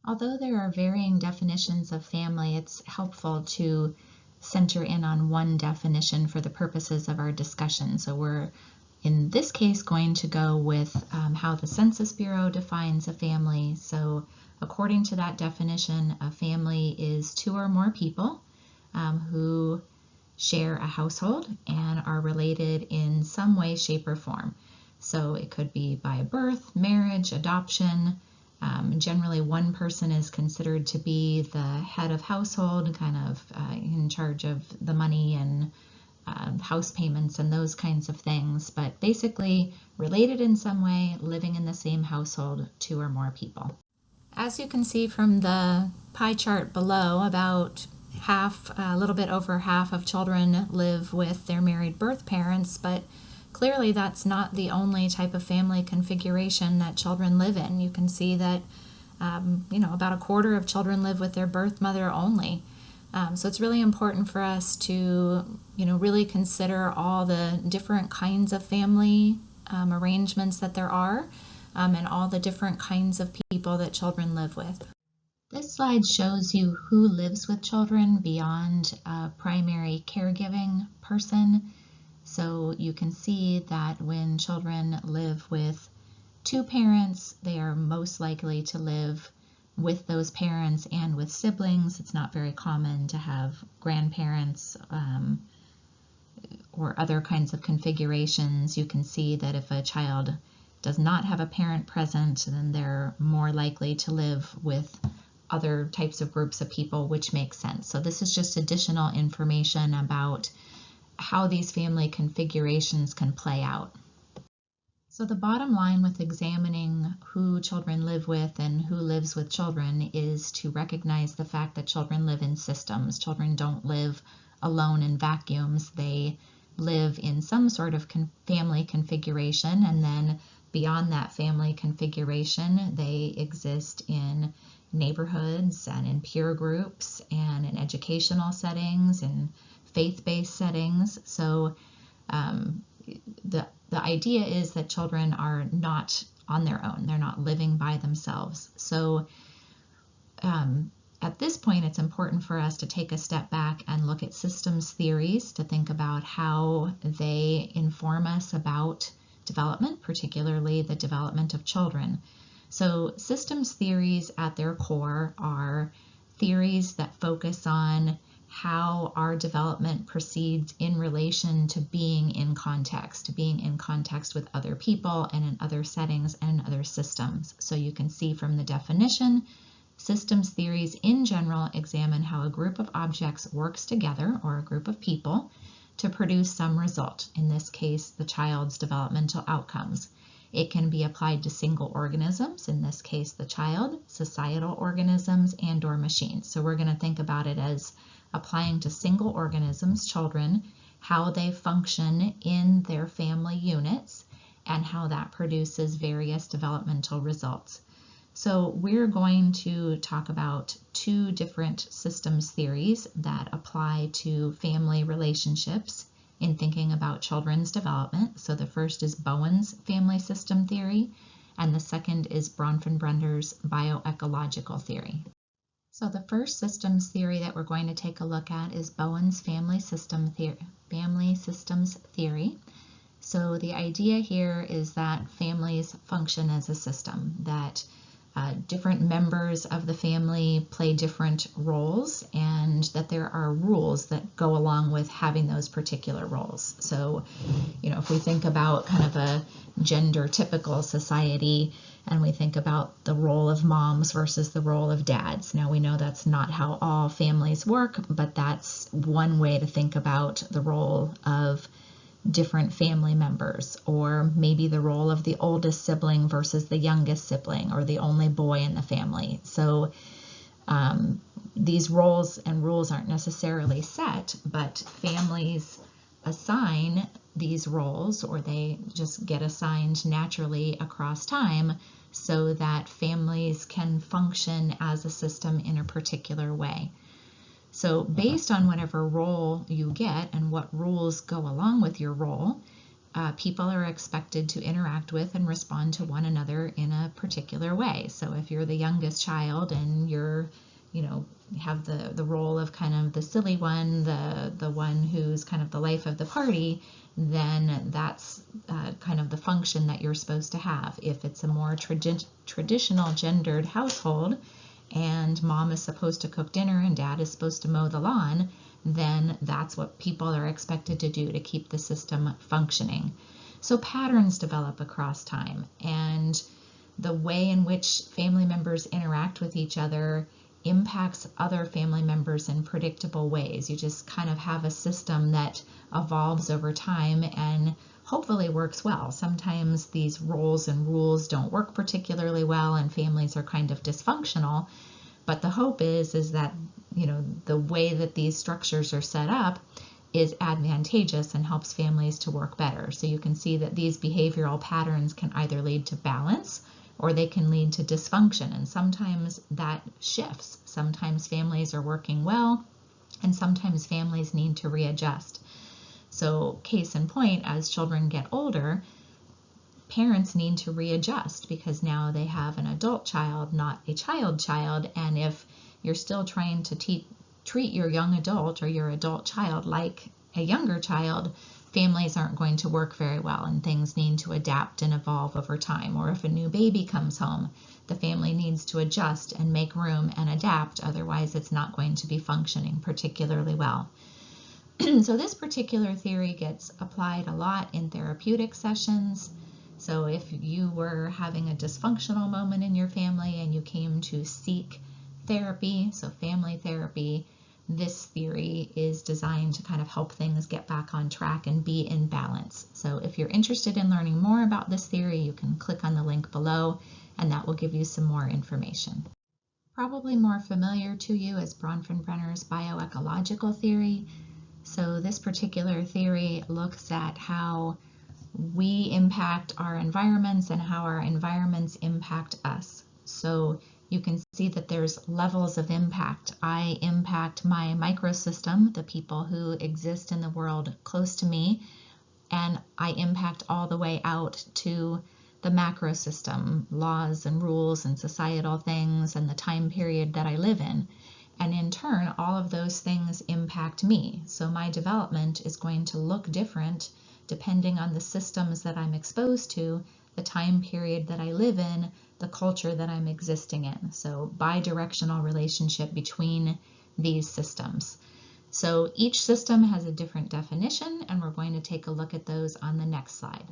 Although there are varying definitions of family, it's helpful to center in on one definition for the purposes of our discussion. So we're, in this case, going to go with how the Census Bureau defines a family. So according to that definition, a family is two or more people who share a household and are related in some way, shape, or form. So it could be by birth, marriage, adoption. Generally, one person is considered to be the head of household, kind of in charge of the money and house payments and those kinds of things. But basically, related in some way, living in the same household, two or more people. As you can see from the pie chart below, about half, a little bit over half of children live with their married birth parents, but clearly that's not the only type of family configuration that children live in. You can see that about a quarter of children live with their birth mother only. So it's really important for us to really consider all the different kinds of family arrangements that there are, and all the different kinds of people that children live with. This slide shows you who lives with children beyond a primary caregiving person. So you can see that when children live with two parents, they are most likely to live with those parents and with siblings. It's not very common to have grandparents or other kinds of configurations. You can see that if a child does not have a parent present, then they're more likely to live with other types of groups of people, which makes sense. So this is just additional information about how these family configurations can play out. So the bottom line with examining who children live with and who lives with children is to recognize the fact that children live in systems. Children don't live alone in vacuums. They live in some sort of family configuration, and then beyond that family configuration, they exist in neighborhoods and in peer groups and in educational settings and faith-based settings. So the idea is that children are not on their own. They're not living by themselves. So at this point, it's important for us to take a step back and look at systems theories to think about how they inform us about development, particularly the development of children. So systems theories at their core are theories that focus on how our development proceeds in relation to being in context with other people and in other settings and in other systems. So you can see from the definition, systems theories in general examine how a group of objects works together, or a group of people, to produce some result, in this case, the child's developmental outcomes. It can be applied to single organisms, in this case, the child, societal organisms, and/or machines. So we're going to think about it as applying to single organisms, children, how they function in their family units, and how that produces various developmental results. So we're going to talk about two different systems theories that apply to family relationships in thinking about children's development. So the first is Bowen's family system theory, and the second is Bronfenbrender's bioecological theory. So the first systems theory that we're going to take a look at is Bowen's family systems theory. So the idea here is that families function as a system, that different members of the family play different roles, and that there are rules that go along with having those particular roles. So, if we think about kind of a gender typical society, and we think about the role of moms versus the role of dads. Now we know that's not how all families work, but that's one way to think about the role of different family members, or maybe the role of the oldest sibling versus the youngest sibling, or the only boy in the family. So these roles and rules aren't necessarily set, but families assign these roles, or they just get assigned naturally across time, so that families can function as a system in a particular way. So based on whatever role you get and what rules go along with your role, people are expected to interact with and respond to one another in a particular way. So if you're the youngest child and you're, have the role of kind of the silly one, the one who's kind of the life of the party, then that's kind of the function that you're supposed to have. If it's a more traditional gendered household and mom is supposed to cook dinner and dad is supposed to mow the lawn, then that's what people are expected to do to keep the system functioning. So patterns develop across time, and the way in which family members interact with each other impacts other family members in predictable ways. You just kind of have a system that evolves over time and hopefully works well. Sometimes these roles and rules don't work particularly well and families are kind of dysfunctional, but the hope is that the way that these structures are set up is advantageous and helps families to work better. So you can see that these behavioral patterns can either lead to balance or they can lead to dysfunction, and sometimes that shifts. Sometimes families are working well and sometimes families need to readjust. So case in point, as children get older, parents need to readjust because now they have an adult child, not a child, and if you're still trying to treat your young adult or your adult child like a younger child, families aren't going to work very well and things need to adapt and evolve over time. Or if a new baby comes home, the family needs to adjust and make room and adapt, otherwise it's not going to be functioning particularly well. So this particular theory gets applied a lot in therapeutic sessions. So if you were having a dysfunctional moment in your family and you came to seek therapy, so family therapy, this theory is designed to kind of help things get back on track and be in balance. So if you're interested in learning more about this theory, you can click on the link below and that will give you some more information. Probably more familiar to you is Bronfenbrenner's bioecological theory. So this particular theory looks at how we impact our environments and how our environments impact us. So you can see that there's levels of impact. I impact my microsystem, the people who exist in the world close to me, and I impact all the way out to the macro system, laws and rules and societal things and the time period that I live in. And in turn, all of those things impact me. So my development is going to look different depending on the systems that I'm exposed to, the time period that I live in, the culture that I'm existing in. So bidirectional relationship between these systems. So each system has a different definition, and we're going to take a look at those on the next slide.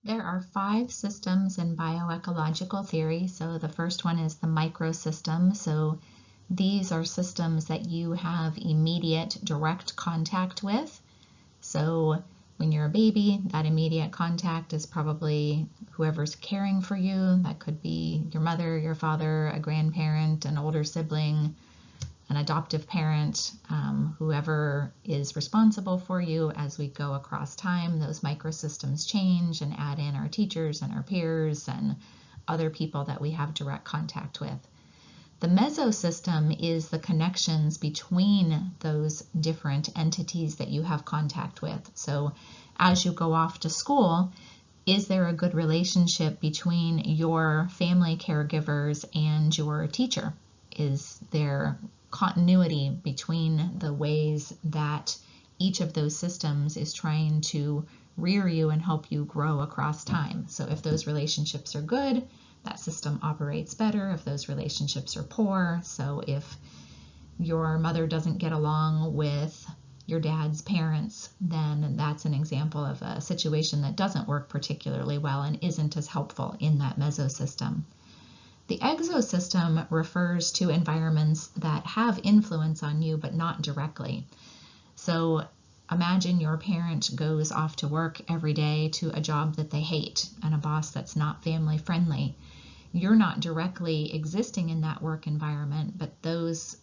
There are 5 systems in bioecological theory. So the first one is the microsystem. So these are systems that you have immediate direct contact with. So when you're a baby, that immediate contact is probably whoever's caring for you. That could be your mother, your father, a grandparent, an older sibling, an adoptive parent, whoever is responsible for you. As we go across time, those microsystems change and add in our teachers and our peers and other people that we have direct contact with. The mesosystem is the connections between those different entities that you have contact with. So as you go off to school, is there a good relationship between your family caregivers and your teacher? Is there continuity between the ways that each of those systems is trying to rear you and help you grow across time? So if those relationships are good, that system operates better. If those relationships are poor, so if your mother doesn't get along with your dad's parents, then that's an example of a situation that doesn't work particularly well and isn't as helpful in that mesosystem. The exosystem refers to environments that have influence on you, but not directly. So imagine your parent goes off to work every day to a job that they hate and a boss that's not family friendly. You're not directly existing in that work environment, but those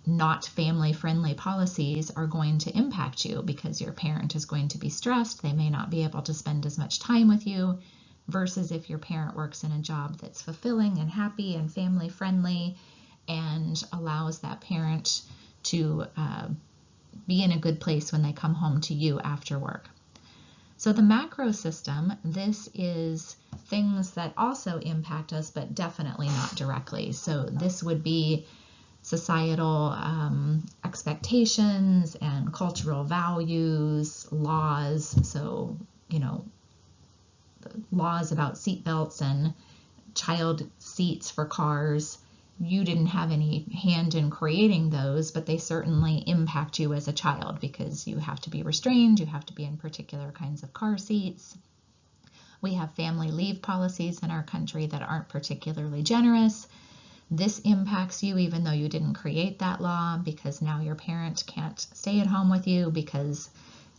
not family friendly policies are going to impact you because your parent is going to be stressed. They may not be able to spend as much time with you, versus if your parent works in a job that's fulfilling and happy and family friendly and allows that parent to be in a good place when they come home to you after work. So the macro system, this is things that also impact us, but definitely not directly. So this would be societal expectations and cultural values, laws. So, laws about seatbelts and child seats for cars. You didn't have any hand in creating those, but they certainly impact you as a child because you have to be restrained, you have to be in particular kinds of car seats. We have family leave policies in our country that aren't particularly generous. This impacts you even though you didn't create that law, because now your parent can't stay at home with you because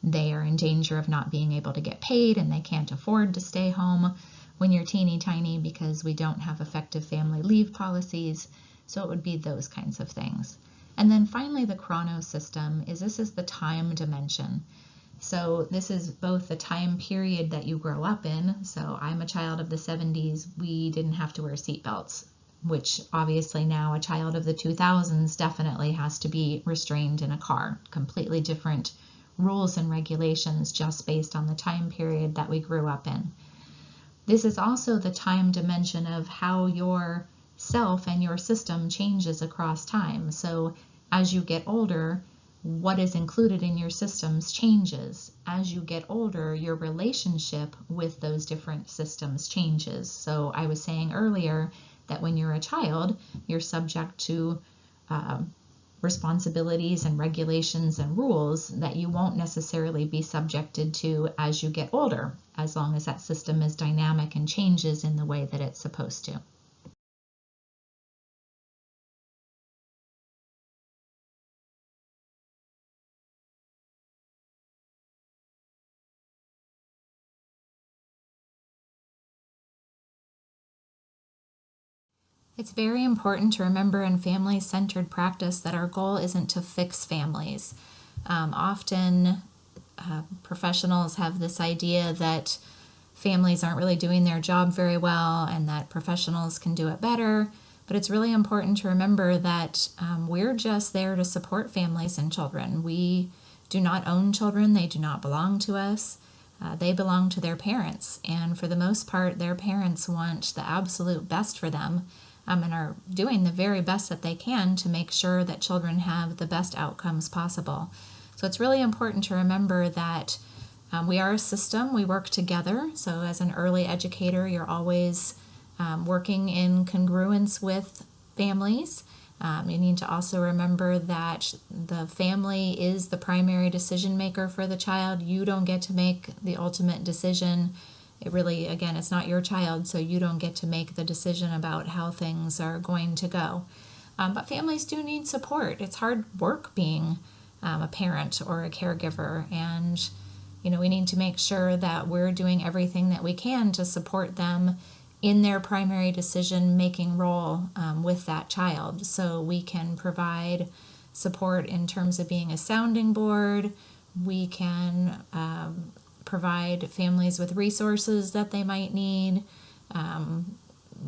they are in danger of not being able to get paid and they can't afford to stay home when you're teeny tiny because we don't have effective family leave policies. So it would be those kinds of things. And then finally, the chrono system is the time dimension. So this is both the time period that you grow up in. So I'm a child of the 70s. We didn't have to wear seatbelts, which obviously now a child of the 2000s definitely has to be restrained in a car. Completely different rules and regulations just based on the time period that we grew up in. This is also the time dimension of how your self and your system changes across time. So as you get older, what is included in your systems changes. As you get older, your relationship with those different systems changes. So I was saying earlier that when you're a child, you're subject to responsibilities and regulations and rules that you won't necessarily be subjected to as you get older, as long as that system is dynamic and changes in the way that it's supposed to. It's very important to remember in family-centered practice that our goal isn't to fix families. Often professionals have this idea that families aren't really doing their job very well and that professionals can do it better. But it's really important to remember that we're just there to support families and children. We do not own children. They do not belong to us. They belong to their parents. And for the most part, their parents want the absolute best for them and are doing the very best that they can to make sure that children have the best outcomes possible. So it's really important to remember that we are a system, we work together. So as an early educator, you're always working in congruence with families. You need to also remember that the family is the primary decision maker for the child. You don't get to make the ultimate decision. It really, again, it's not your child, so you don't get to make the decision about how things are going to go. But families do need support. It's hard work being a parent or a caregiver, and we need to make sure that we're doing everything that we can to support them in their primary decision-making role with that child. So we can provide support in terms of being a sounding board. We can provide families with resources that they might need.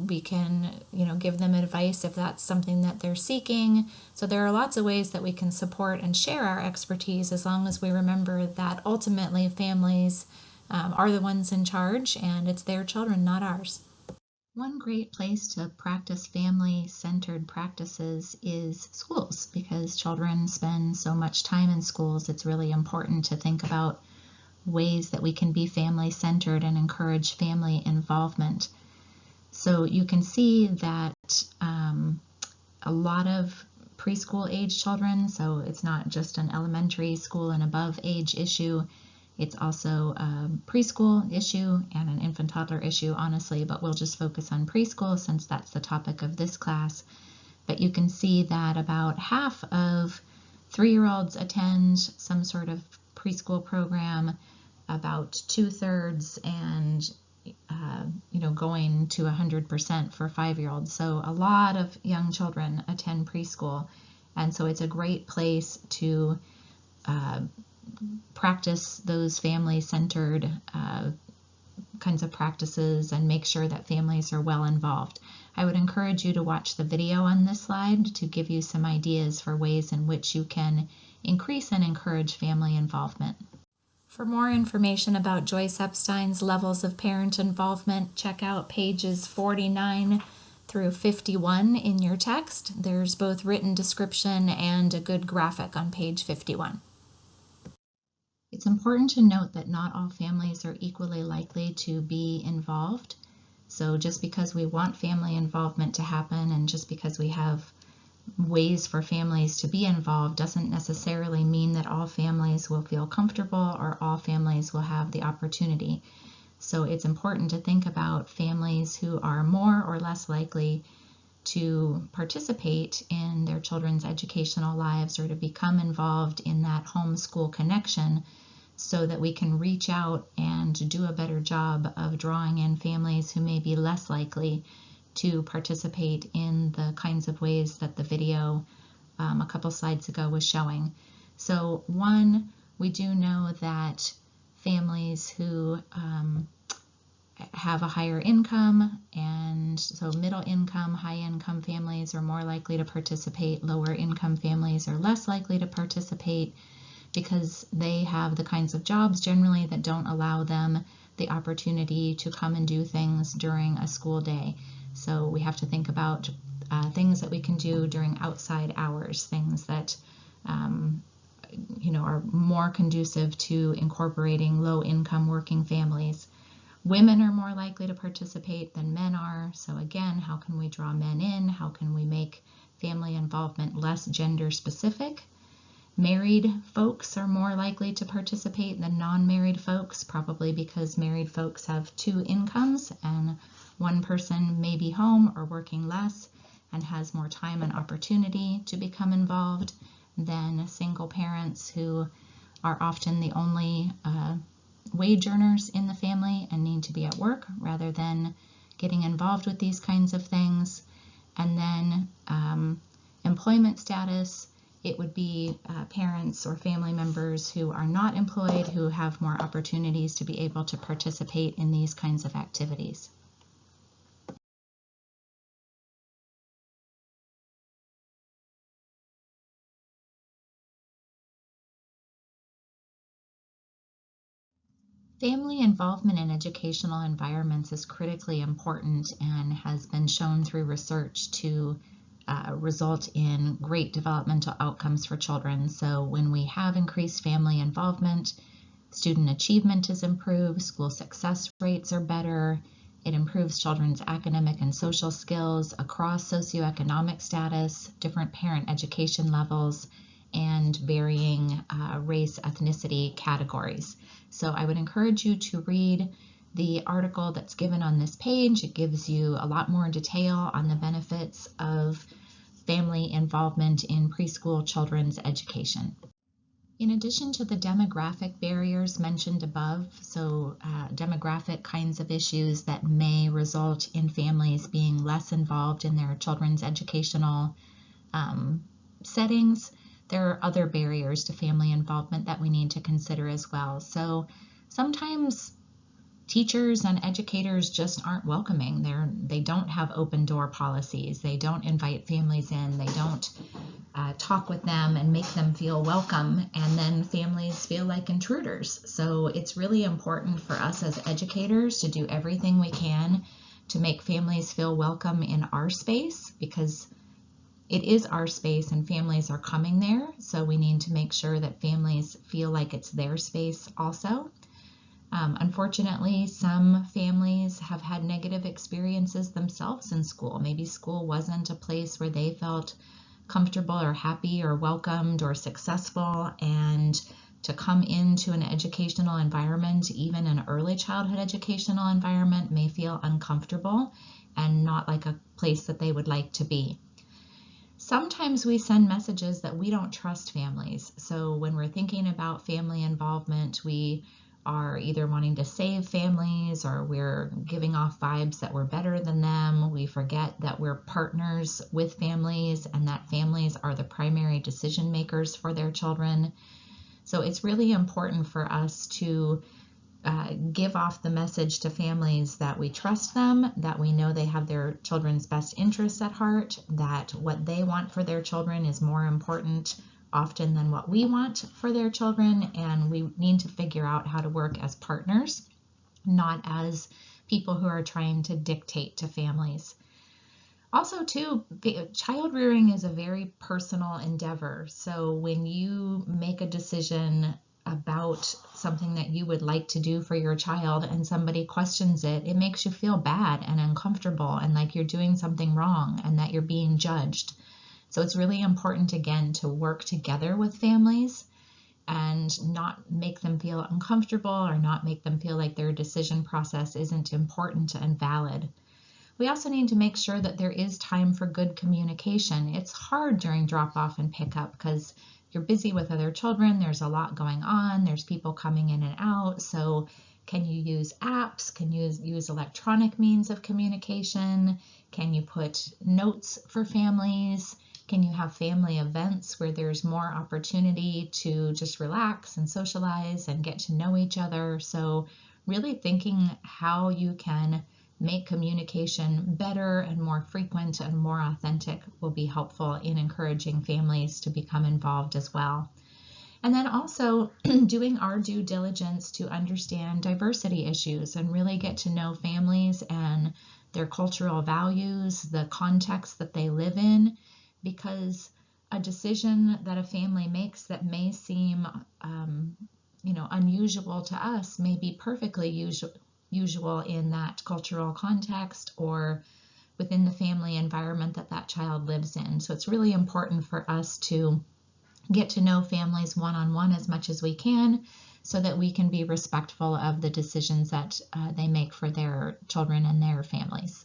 We can, give them advice if that's something that they're seeking. So there are lots of ways that we can support and share our expertise, as long as we remember that ultimately families are the ones in charge and it's their children, not ours. One great place to practice family-centered practices is schools, because children spend so much time in schools. It's really important to think about ways that we can be family-centered and encourage family involvement. So you can see that a lot of preschool age children, so it's not just an elementary school and above age issue, it's also a preschool issue and an infant toddler issue, honestly, but we'll just focus on preschool since that's the topic of this class. But you can see that about half of 3-year-olds attend some sort of preschool program, about 2/3 and going to 100% for 5-year-olds. So a lot of young children attend preschool, and so it's a great place to practice those family-centered kinds of practices and make sure that families are well involved. I would encourage you to watch the video on this slide to give you some ideas for ways in which you can increase and encourage family involvement. For more information about Joyce Epstein's levels of parent involvement, check out pages 49 through 51 in your text. There's both written description and a good graphic on page 51. It's important to note that not all families are equally likely to be involved. So just because we want family involvement to happen and just because we have ways for families to be involved doesn't necessarily mean that all families will feel comfortable or all families will have the opportunity. So it's important to think about families who are more or less likely to participate in their children's educational lives or to become involved in that homeschool connection so that we can reach out and do a better job of drawing in families who may be less likely to participate in the kinds of ways that the video a couple slides ago was showing. So one, we do know that families who have a higher income, and so middle income, high income families are more likely to participate. Lower income families are less likely to participate because they have the kinds of jobs generally that don't allow them the opportunity to come and do things during a school day. So we have to think about things that we can do during outside hours, things that are more conducive to incorporating low-income working families. Women are more likely to participate than men are. So again, how can we draw men in? How can we make family involvement less gender specific? Married folks are more likely to participate than non-married folks, probably because married folks have two incomes and one person may be home or working less and has more time and opportunity to become involved than single parents who are often the only wage earners in the family and need to be at work rather than getting involved with these kinds of things. And then employment status, it would be parents or family members who are not employed who have more opportunities to be able to participate in these kinds of activities. Family involvement in educational environments is critically important and has been shown through research to result in great developmental outcomes for children. So when we have increased family involvement, student achievement is improved, school success rates are better, it improves children's academic and social skills across socioeconomic status, different parent education levels, and varying race, ethnicity categories. So I would encourage you to read the article that's given on this page. It gives you a lot more detail on the benefits of family involvement in preschool children's education. In addition to the demographic barriers mentioned above, so demographic kinds of issues that may result in families being less involved in their children's educational settings, there are other barriers to family involvement that we need to consider as well. So sometimes teachers and educators just aren't welcoming. They don't have open door policies. They don't invite families in. They don't talk with them and make them feel welcome. And then families feel like intruders. So it's really important for us as educators to do everything we can to make families feel welcome in our space, because it is our space and families are coming there. So we need to make sure that families feel like it's their space also. Unfortunately, some families have had negative experiences themselves in school. Maybe school wasn't a place where they felt comfortable or happy or welcomed or successful, and to come into an educational environment, even an early childhood educational environment, may feel uncomfortable and not like a place that they would like to be. Sometimes we send messages that we don't trust families. So when we're thinking about family involvement, we are either wanting to save families or we're giving off vibes that we're better than them. We forget that we're partners with families and that families are the primary decision makers for their children. So it's really important for us to give off the message to families that we trust them, that we know they have their children's best interests at heart, that what they want for their children is more important often than what we want for their children, and we need to figure out how to work as partners, not as people who are trying to dictate to families. Also, too, child rearing is a very personal endeavor. So when you make a decision about something that you would like to do for your child and somebody questions it, it makes you feel bad and uncomfortable and like you're doing something wrong and that you're being judged. So it's really important, again, to work together with families and not make them feel uncomfortable or not make them feel like their decision process isn't important and valid. We also need to make sure that there is time for good communication. It's hard during drop-off and pickup because you're busy with other children, there's a lot going on, there's people coming in and out. So can you use apps? Can you use electronic means of communication? Can you put notes for families? Can you have family events where there's more opportunity to just relax and socialize and get to know each other? So really thinking how you can make communication better and more frequent and more authentic will be helpful in encouraging families to become involved as well. And then also doing our due diligence to understand diversity issues and really get to know families and their cultural values, the context that they live in, because a decision that a family makes that may seem unusual to us may be perfectly usual in that cultural context or within the family environment that that child lives in. So it's really important for us to get to know families one-on-one as much as we can so that we can be respectful of the decisions that they make for their children and their families.